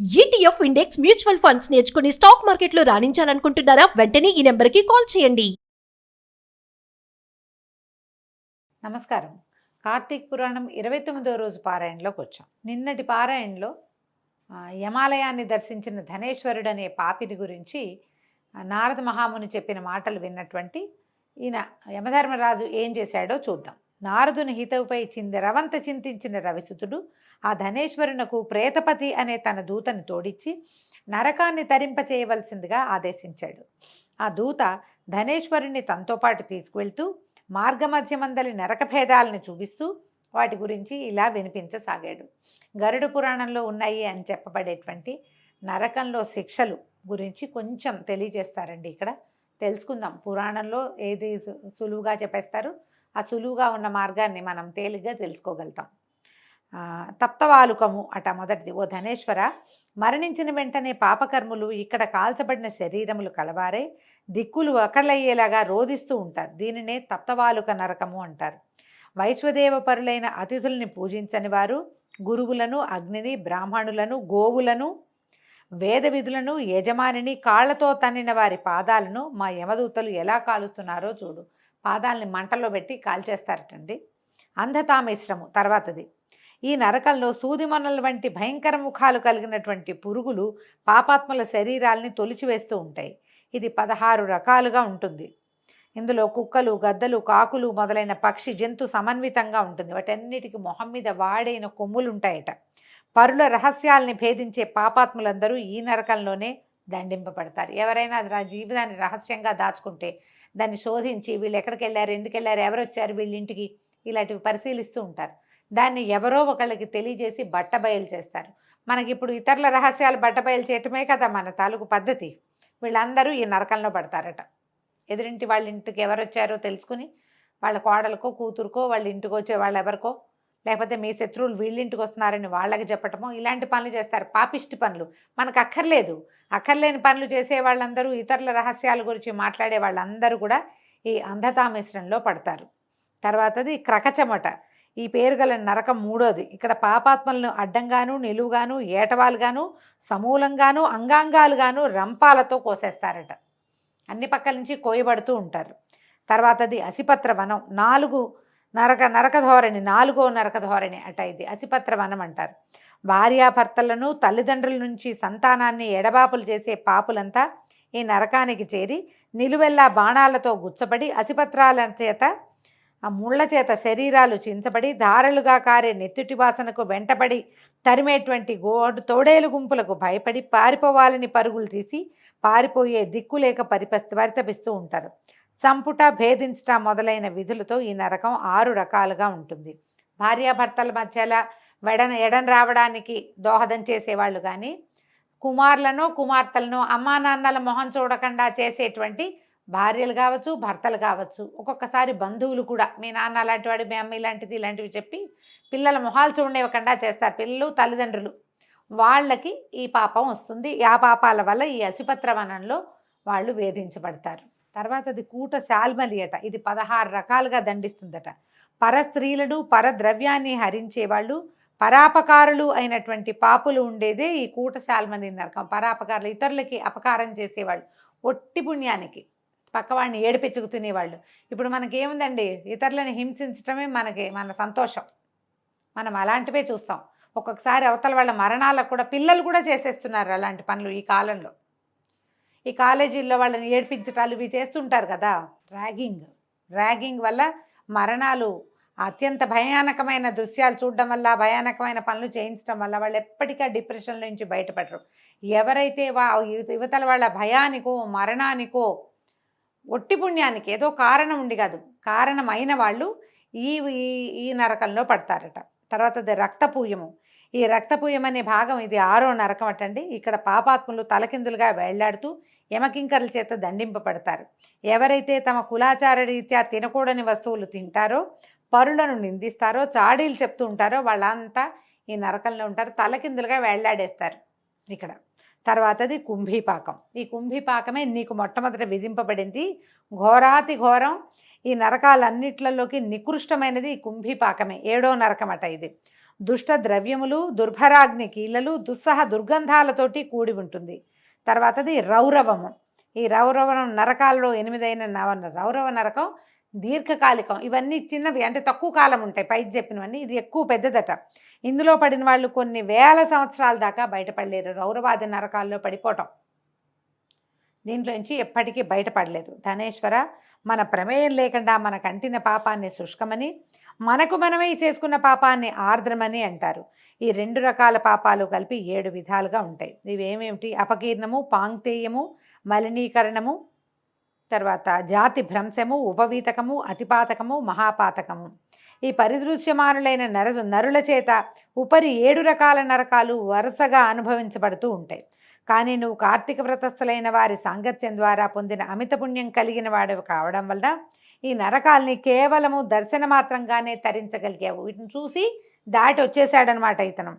ETF index mutual funds నేర్చుకుని stock మార్కెట్లో రాణించాలనుకుంటున్నారా? వెంటనే ఈ నెంబర్కి కాల్ చేయండి. నమస్కారం. కార్తీక పురాణం 29వ రోజు పారాయణలోకి వచ్చాం. నిన్నటి పారాయణలో యమాలయాన్ని దర్శించిన ధనేశ్వరుడు అనే పాపిని గురించి నారద మహాముని చెప్పిన మాటలు విన్నటువంటి ఈయన యమధర్మరాజు ఏం చేశాడో చూద్దాం. నారదుని హితవుపై రవంత చింతించిన రవిసుతుడు ఆ ధనేశ్వరునకు ప్రేతపతి అనే తన దూతని తోడిచ్చి నరకాన్ని తరింప చేయవలసిందిగా ఆదేశించాడు. ఆ దూత ధనేశ్వరుణ్ణి తనతో పాటు తీసుకువెళ్తూ మార్గమధ్యమందలి నరకభేదాలని చూపిస్తూ వాటి గురించి ఇలా వినిపించసాగాడు. గరుడ పురాణంలో ఉన్నాయి అని చెప్పబడేటువంటి నరకంలో శిక్షలు గురించి కొంచెం తెలియజేస్తారండి. ఇక్కడ తెలుసుకుందాం. పురాణంలో ఏది సులువుగా చెప్పేస్తారు, ఆ సులువుగా ఉన్న మార్గాన్ని మనం తేలిగ్గా తెలుసుకోగలుగుతాం. తప్తవాలుకము అట మొదటిది. ఓ ధనేశ్వర, మరణించిన వెంటనే పాపకర్ములు ఇక్కడ కాల్చబడిన శరీరములు కలవారే దిక్కులు ఒకళ్ళయ్యేలాగా రోధిస్తూ ఉంటారు. దీనినే తప్తవాలుక నరకము అంటారు. వైశ్వదేవ పరులైన అతిథుల్ని పూజించని వారు గురువులను, అగ్నిని, బ్రాహ్మణులను, గోవులను, వేద విధులను, యజమానిని కాళ్లతో తన్నిన వారి పాదాలను మా యమదూతలు ఎలా కాలుస్తున్నారో చూడు. పాదాలని మంటలో పెట్టి కాల్చేస్తారటండి. అంధతామిశ్రము తర్వాతది. ఈ నరకంలో సూదిమొనల వంటి భయంకర ముఖాలు కలిగినటువంటి పురుగులు పాపాత్ముల శరీరాలని తొలిచివేస్తూ ఉంటాయి. ఇది 16 రకాలుగా ఉంటుంది. ఇందులో కుక్కలు, గద్దలు, కాకులు మొదలైన పక్షి జంతు సమన్వితంగా ఉంటుంది. వాటన్నిటికీ మొహం మీద వాడైన కొమ్ములు ఉంటాయట. పరుల రహస్యాల్ని భేదించే పాపాత్ములందరూ ఈ నరకంలోనే దండింపబడతారు. ఎవరైనా జీవితాన్ని రహస్యంగా దాచుకుంటే దాన్ని శోధించి వీళ్ళు ఎక్కడికి వెళ్ళారు, ఎందుకు వెళ్ళారు, ఎవరు వచ్చారు వీళ్ళింటికి, ఇలాంటివి పరిశీలిస్తూ ఉంటారు. దాన్ని ఎవరో ఒకళ్ళకి తెలియజేసి బట్టబయలు చేస్తారు. మనకి ఇప్పుడు ఇతరుల రహస్యాలు బట్టబయలు చేయటమే కదా మన తాలూకు పద్ధతి. వీళ్ళందరూ ఈ నరకంలో పడతారట. ఎదురింటి వాళ్ళ ఇంటికి ఎవరు వచ్చారో తెలుసుకుని వాళ్ళ కోడలకో, కూతురుకో, వాళ్ళ ఇంటికి వచ్చే వాళ్ళు ఎవరికో, లేకపోతే మీ శత్రువులు వీళ్ళింటికి వస్తున్నారని వాళ్ళకి చెప్పటమో ఇలాంటి పనులు చేస్తారు. పాపిష్టి పనులు మనకు అక్కర్లేని పనులు చేసే వాళ్ళందరూ, ఇతరుల రహస్యాల గురించి మాట్లాడే వాళ్ళందరూ కూడా ఈ అంధతామిశ్రంలో పడతారు. తర్వాతది క్రకచమట. ఈ పేరు గల నరకం మూడోది. ఇక్కడ పాపాత్మలను అడ్డంగాను, నిలువుగాను, ఏటవాలుగాను, సమూలంగాను, అంగాంగాలుగాను రంపాలతో కోసేస్తారట. అన్ని పక్కల నుంచి కోయబడుతూ ఉంటారు. తర్వాతది అసిపత్ర వనం. 4 నరక ధోరణి, 4వ నరక ధోరణి అట. ఇది అసిపత్ర వనం అంటారు. భార్యాభర్తలను, తల్లిదండ్రుల నుంచి సంతానాన్ని ఎడబాపులు చేసే పాపులంతా ఈ నరకానికి చేరి నిలువెల్లా బాణాలతో గుచ్చబడి అసిపత్రాల చేత, ఆ ముళ్ల చేత శరీరాలు చించబడి ధారలుగా కారే నెత్తుటి వాసనకు వెంటబడి తరిమేటువంటి తోడేలు గుంపులకు భయపడి పారిపోవాలని పరుగులు తీసి పారిపోయే దిక్కులేక పరితపిస్తూ ఉంటారు. సంపుట, భేదించట మొదలైన విధులతో ఈ నరకం 6 రకాలుగా ఉంటుంది. భార్యాభర్తల మధ్యలో ఎడన రావడానికి దోహదం చేసేవాళ్ళు కానీ, కుమారులను, కుమార్తెలను అమ్మా నాన్నల మొహం చూడకుండా చేసేటువంటి భార్యలు కావచ్చు, భర్తలు కావచ్చు, ఒక్కొక్కసారి బంధువులు కూడా మీ నాన్న అలాంటి వాడు, మీ అమ్మ ఇలాంటిది, ఇలాంటివి చెప్పి పిల్లల మొహాలు చూడనివ్వకుండా చేస్తారు. పిల్లలు, తల్లిదండ్రులు, వాళ్ళకి ఈ పాపం వస్తుంది. ఆ పాపాల వల్ల ఈ అసిపత్ర వనంలో వాళ్ళు వేధించబడతారు. తర్వాతది కూట శాల్మలి అట. ఇది 16 రకాలుగా దండిస్తుందట. పరస్త్రీలను, పరద్రవ్యాన్ని హరించేవాళ్ళు, పరాపకారులు అయినటువంటి పాపులు ఉండేదే ఈ కూట శాల్మలి నరకం. పరాపకారులు, ఇతరులకి అపకారం చేసేవాళ్ళు, ఒట్టి పుణ్యానికి పక్కవాడిని ఏడిపెచ్చుకు తినేవాళ్ళు. ఇప్పుడు మనకేముందండి, ఇతరులను హింసించడమే మన సంతోషం. మనం అలాంటివే చూస్తాం. ఒక్కొక్కసారి అవతల వాళ్ళ మరణాలకు కూడా పిల్లలు కూడా చేసేస్తున్నారు అలాంటి పనులు ఈ కాలంలో. ఈ కాలేజీల్లో వాళ్ళని ఏడ్పించటాలు ఇవి చేస్తుంటారు కదా. ర్యాగింగ్ వల్ల మరణాలు, అత్యంత భయానకమైన దృశ్యాలు చూడడం వల్ల, భయానకమైన పనులు చేయించడం వల్ల వాళ్ళు ఎప్పటికీ డిప్రెషన్ నుంచి బయటపడరు. ఎవరైతే యువతల వాళ్ళ భయానికో, మరణానికో, ఒట్టి పుణ్యానికి ఏదో కారణం ఉండి కాదు, కారణమైన వాళ్ళు ఈ నరకంలో పడతారట. తర్వాత రక్తపూయము. ఈ రక్తపూయం అనే భాగం ఇది 6వ నరకం అటండి. ఇక్కడ పాపాత్ములు తలకిందులుగా వేళ్లాడుతూ యమకింకరుల చేత దండింపబడతారు. ఎవరైతే తమ కులాచార రీత్యా తినకూడని వస్తువులు తింటారో, పరులను నిందిస్తారో, చాడీలు చెప్తూ ఉంటారో వాళ్ళంతా ఈ నరకంలో ఉంటారు. తలకిందులుగా వేళ్లాడేస్తారు ఇక్కడ. తర్వాతది కుంభీపాకం. ఈ కుంభీపాకమే నీకు మొట్టమొదట విధింపబడింది. ఘోరాతి ఘోరం. ఈ నరకాలన్నిట్లలోకి నికృష్టమైనది ఈ కుంభీపాకమే. 7వ నరకం అట ఇది. దుష్ట ద్రవ్యములు, దుర్భరాగ్ని కీలలు, దుస్సహ దుర్గంధాలతోటి కూడి ఉంటుంది. తర్వాతది రౌరవము. ఈ రౌరవం నరకాలలో 8 రౌరవ నరకం దీర్ఘకాలికం. ఇవన్నీ చిన్నవి, అంటే తక్కువ కాలం ఉంటాయి. పైకి చెప్పినవన్నీ, ఇది ఎక్కువ పెద్దదట. ఇందులో పడిన వాళ్ళు కొన్ని వేల సంవత్సరాల దాకా బయటపడలేరు. రౌరవాది నరకాల్లో పడిపోవటం, దీంట్లో నుంచి ఎప్పటికీ బయటపడలేరు. ధనేశ్వర, మన ప్రమేయం లేకుండా మన కంటిన పాపాన్ని శుష్కమని, మనకు మనమే చేసుకున్న పాపాన్ని ఆర్ద్రమని అంటారు. ఈ 2 రకాల పాపాలు కలిపి 7 విధాలుగా ఉంటాయి. ఇవేమేమిటి? అపకీర్ణము, పాంక్తేయము, మలినీకరణము, తర్వాత జాతి భ్రంశము, ఉపవీతకము, అతిపాతకము, మహాపాతకము. ఈ పరిదృశ్యమానులైన నరుల చేత ఉపరి 7 రకాల నరకాలు వరుసగా అనుభవించబడుతూ ఉంటాయి. కానీ నువ్వు కార్తీక వ్రతస్థులైన వారి సాంగత్యం ద్వారా పొందిన అమిత పుణ్యం కలిగిన వాడు కావడం వల్ల ఈ నరకాల్ని కేవలము దర్శన మాత్రంగానే తరించగలిగావు. వీటిని చూసి దాటి వచ్చేసాడనమాట ఇతను.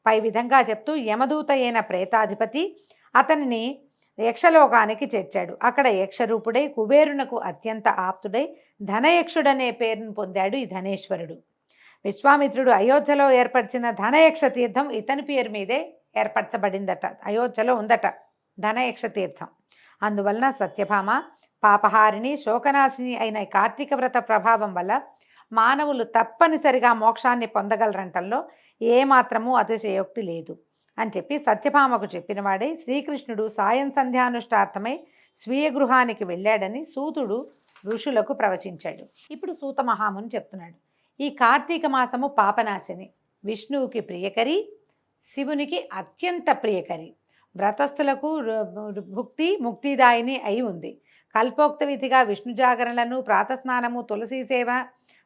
పై విధంగా చెప్తూ యమదూత అయిన ప్రేతాధిపతి అతనిని యక్షలోకానికి చేర్చాడు. అక్కడ యక్షరూపుడై కుబేరునకు అత్యంత ఆప్తుడై ధనయక్షుడనే పేరును పొందాడు ఈ ధనేశ్వరుడు. విశ్వామిత్రుడు అయోధ్యలో ఏర్పరిచిన ధనయక్ష తీర్థం ఇతని పేరు మీదే ఏర్పరచబడిందట. అయోధ్యలో ఉందట ధనయక్ష తీర్థం. అందువలన సత్యభామ, పాపహారిణి, శోకనాశిని అయిన కార్తీక వ్రత ప్రభావం వల్ల మానవులు తప్పనిసరిగా మోక్షాన్ని పొందగలరంటంలో ఏమాత్రమూ అతిశయోక్తి లేదు అని చెప్పి సత్యభామకు చెప్పినవాడే శ్రీకృష్ణుడు సాయం సంధ్యానుష్ఠార్థమై స్వీయ గృహానికి వెళ్ళాడని సూతుడు ఋషులకు ప్రవచించాడు. ఇప్పుడు సూత మహాముని చెప్తున్నాడు, ఈ కార్తీక మాసము పాపనాశిని, విష్ణువుకి ప్రియకరి, శివునికి అత్యంత ప్రియకరి, వ్రతస్థులకు ముక్తిదాయిని అయి ఉంది. కల్పోక్త విధిగా విష్ణు జాగరణలను, ప్రాతస్నానము, తులసీ సేవ,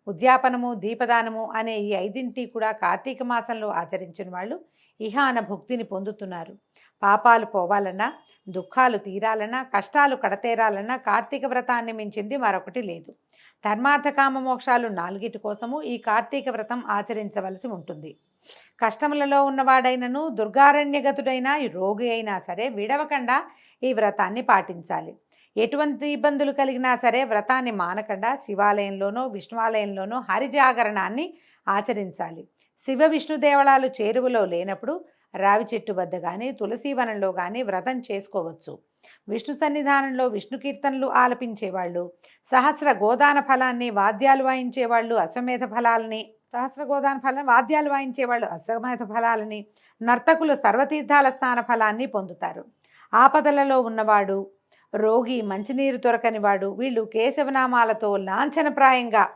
ఉద్యాపనము, దీపదానము అనే ఈ 5 కూడా కార్తీక మాసంలో ఆచరించిన వాళ్ళు ఇహాన భుక్తిని పొందుతున్నారు. పాపాలు పోవాలన్నా, దుఃఖాలు తీరాలన్నా, కష్టాలు కడతేరాలన్నా కార్తీక వ్రతాన్ని మించింది మరొకటి లేదు. ధర్మార్థకామ మోక్షాలు 4 కోసము ఈ కార్తీక వ్రతం ఆచరించవలసి ఉంటుంది. కష్టములలో ఉన్నవాడైనను, దుర్గారణ్యగతుడైనా, రోగి అయినా సరే విడవకుండా ఈ వ్రతాన్ని పాటించాలి. ఎటువంటి ఇబ్బందులు కలిగినా సరే వ్రతాన్ని మానకుండా శివాలయంలోనో విష్ణువాలయంలోనో హరిజాగరణాన్ని ఆచరించాలి. శివ విష్ణు దేవళాలు చేరువలో లేనప్పుడు రావి చెట్టు వద్ద కానీ తులసీవనంలో కానీ వ్రతం చేసుకోవచ్చు. విష్ణు సన్నిధానంలో విష్ణు కీర్తనలు ఆలపించేవాళ్ళు, సహస్ర గోదాన ఫలాన్ని వాద్యాలు వాయించేవాళ్ళు అశ్వమేధ ఫలాలని, వాద్యాలు వాయించేవాళ్ళు అశ్వమేధ ఫలాలని, నర్తకులు సర్వతీర్థాల స్నాన ఫలాన్ని పొందుతారు. ఆపదలలో ఉన్నవాడు, రోగి, మంచినీరు దొరకనివాడు, వీళ్ళు కేశవనామాలతో లాంఛనప్రాయంగా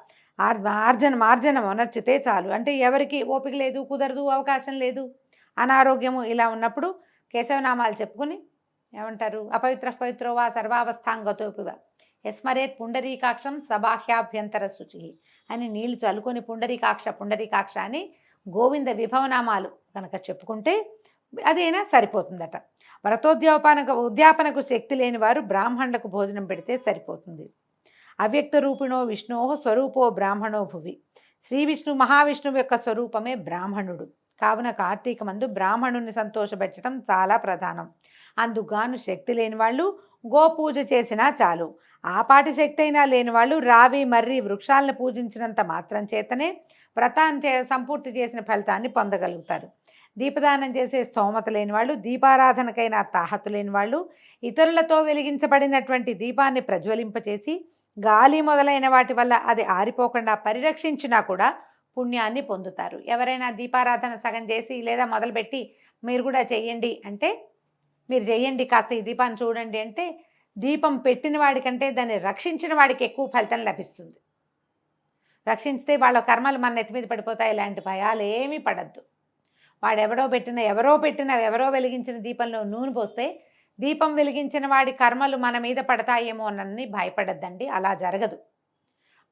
మార్జనం అనర్చితే చాలు. అంటే ఎవరికి ఓపిక లేదు, కుదరదు, అవకాశం లేదు, అనారోగ్యము ఇలా ఉన్నప్పుడు కేశవనామాలు చెప్పుకుని ఏమంటారు, అపవిత్రవా సర్వావస్థాంగతోపివ యస్మరేత్ పుండరీకాక్షం సబాహ్యాభ్యంతర శుచి అని నీళ్లు చల్లుకొని పుండరీకాక్ష అని గోవింద విభవనామాలు కనుక చెప్పుకుంటే అదైనా సరిపోతుందట. ఉద్యాపనకు శక్తి లేని వారు బ్రాహ్మణులకు భోజనం పెడితే సరిపోతుంది. అవ్యక్త రూపిణో విష్ణో స్వరూపో బ్రాహ్మణో భువి. శ్రీ విష్ణు మహావిష్ణువు యొక్క స్వరూపమే బ్రాహ్మణుడు. కావున కార్తీక మందు బ్రాహ్మణుని సంతోషపెట్టడం చాలా ప్రధానం. అందుగాను శక్తి లేని వాళ్ళు గోపూజ చేసినా చాలు. ఆపాటి శక్తి అయినా లేని వాళ్ళు రావి మర్రి వృక్షాలను పూజించినంత మాత్రం చేతనే వ్రతాన్ని సంపూర్తి చేసిన ఫలితాన్ని పొందగలుగుతారు. దీపదానం చేసే స్తోమత లేని వాళ్ళు, దీపారాధనకైనా తాహతు లేని వాళ్ళు ఇతరులతో వెలిగించబడినటువంటి దీపాన్ని ప్రజ్వలింపచేసి గాలి మొదలైన వాటి వల్ల అది ఆరిపోకుండా పరిరక్షించినా కూడా పుణ్యాన్ని పొందుతారు. ఎవరైనా దీపారాధన సగం చేసి లేదా మొదలుపెట్టి మీరు కూడా చెయ్యండి అంటే, మీరు చెయ్యండి కాస్త ఈ దీపాన్ని చూడండి అంటే, దీపం పెట్టిన వాడికంటే దాన్ని రక్షించిన వాడికి ఎక్కువ ఫలితం లభిస్తుంది. రక్షించితే వాళ్ళ కర్మలు మన నెత్తి మీద పడిపోతాయి. ఇలాంటి భయాలు ఏమీ పడద్దు. వాడు ఎవరో వెలిగించిన దీపంలో నూనె పోస్తే దీపం వెలిగించిన వాడి కర్మలు మన మీద పడతాయేమో అని భయపడద్దండి. అలా జరగదు.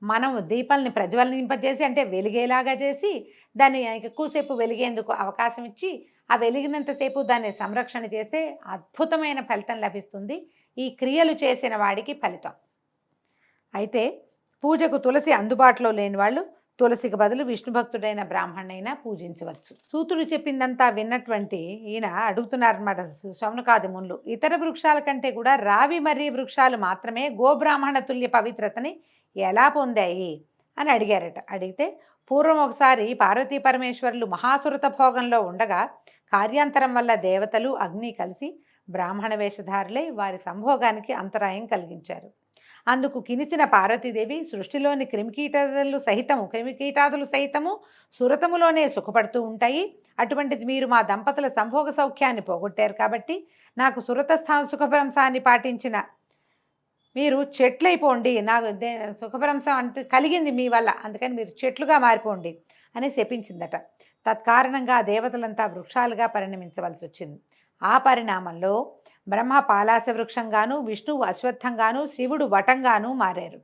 మనం దీపాలని ప్రజ్వలింపజేసి, అంటే వెలిగేలాగా చేసి దాన్ని ఎక్కువసేపు వెలిగేందుకు అవకాశం ఇచ్చి ఆ వెలిగినంతసేపు దాన్ని సంరక్షణ చేస్తే అద్భుతమైన ఫలితం లభిస్తుంది. ఈ క్రియలు చేసిన వాడికి ఫలితం. అయితే పూజకు తులసి అందుబాటులో లేని వాళ్ళు తులసికి బదులు విష్ణు భక్తుడైన బ్రాహ్మణైనా పూజించవచ్చు. సూతుడు చెప్పిందంతా విన్నటువంటి ఈయన అడుగుతున్నారన్నమాట శౌనకాది మునులు, ఇతర వృక్షాల కంటే కూడా రావి మర్రి వృక్షాలు మాత్రమే గోబ్రాహ్మణ తుల్య పవిత్రతని ఎలా పొందాయి అని అడిగారట. అడిగితే పూర్వం ఒకసారి పార్వతీ పరమేశ్వరులు మహాసురత భోగంలో ఉండగా కార్యాంతరం వల్ల దేవతలు అగ్ని కలిసి బ్రాహ్మణ వేషధారులై వారి సంభోగానికి అంతరాయం కలిగించారు. అందుకు కినిసిన పార్వతీదేవి సృష్టిలోని క్రిమికీటాదులు సహితము సురతములోనే సుఖపడుతూ ఉంటాయి. అటువంటిది మీరు మా దంపతుల సంభోగ సౌఖ్యాన్ని పోగొట్టారు కాబట్టి నాకు సురతస్థాన సుఖభ్రంశాన్ని పాటించిన మీరు చెట్లయిపోండి, నాకు సుఖభ్రంశం అంటే కలిగింది మీ వల్ల, అందుకని మీరు చెట్లుగా మారిపోండి అని శపించిందట. తత్కారణంగా దేవతలంతా వృక్షాలుగా పరిణమించవలసి వచ్చింది. ఆ పరిణామంలో బ్రహ్మ పాలాస వృక్షంగాను, విష్ణువు అశ్వత్థంగాను, శివుడు వటంగాను మారారు.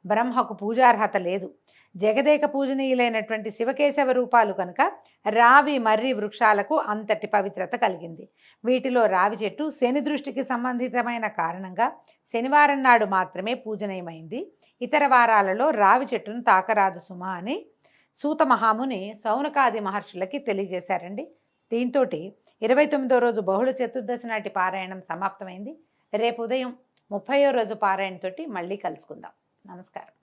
బ్రహ్మకు పూజార్హత లేదు. జగదేక పూజనీయులైనటువంటి శివకేశవ రూపాలు కనుక రావి మర్రి వృక్షాలకు అంతటి పవిత్రత కలిగింది. వీటిలో రావి చెట్టు శని దృష్టికి సంబంధితమైన కారణంగా శనివారం నాడు మాత్రమే పూజనీయమైంది. ఇతర వారాలలో రావి చెట్టును తాకరాదు సుమా అని సూత మహాముని సౌనకాది మహర్షులకి తెలియజేశారండి. దీంతో 29వ రోజు బహుళ చతుర్దశి నాటి పారాయణం సమాప్తమైంది. రేపు ఉదయం 30వ రోజు పారాయణతోటి మళ్ళీ కలుసుకుందాం. నమస్కారం.